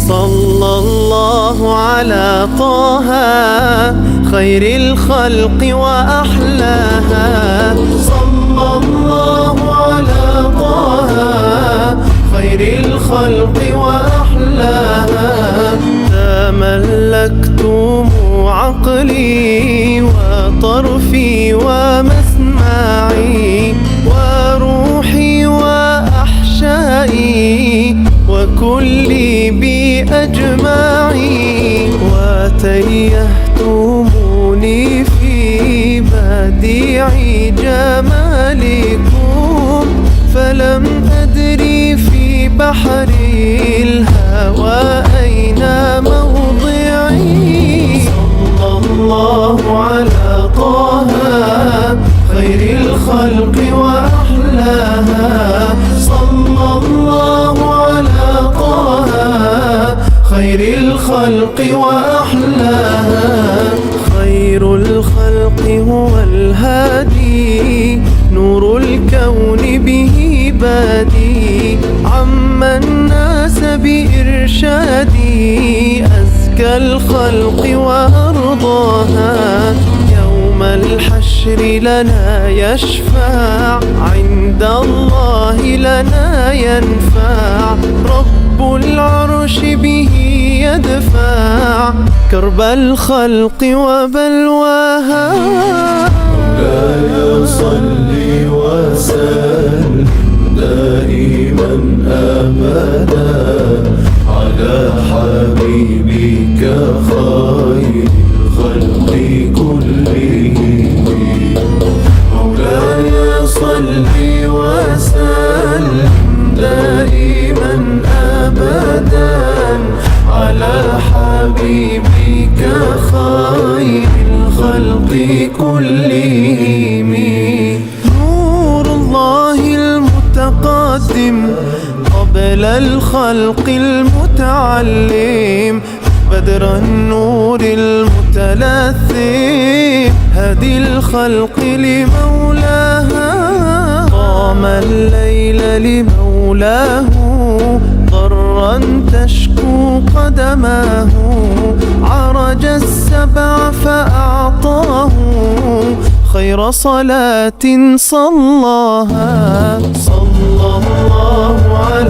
صلى الله على طه خير الخلق وأحلاها. صلى الله على طه خير الخلق وأحلاها. تملكتم عقلي وطرفي ومسمعي وروحي وأحشائي وكلي بأجمعي، وتيهتموني في بديع جمالكم فلم أدري في بحر الهوى أين موضعي. صلى الله على طه خير الخلق وأحلاها. صلى الله على طه خير الخلق وأحلاها. خير الخلق هو الهادي نور الكون به بادي، عم الناس بإرشادي أزكى الخلق وأرضاها. يوم الحشر لنا يشفع عند الله لنا ينفع، رب العرش به يدفع كرب الخلق وبلواها. مولاي صل وسلم دائما أبدا على حبيبك خير الخلق كلهم. مولاي صل وسلم دائما أبدا على حبيبك خير الخلق كلهم. نور الله المتقدم قبل الخلق المتعلم، بدر النور المتلثم هدي الخلق لمولاها. قام الليل لمولاه ضرا تشكو قدماه، عرج السبع فأعطاه خير صلاة صلاها. صلى الله عليه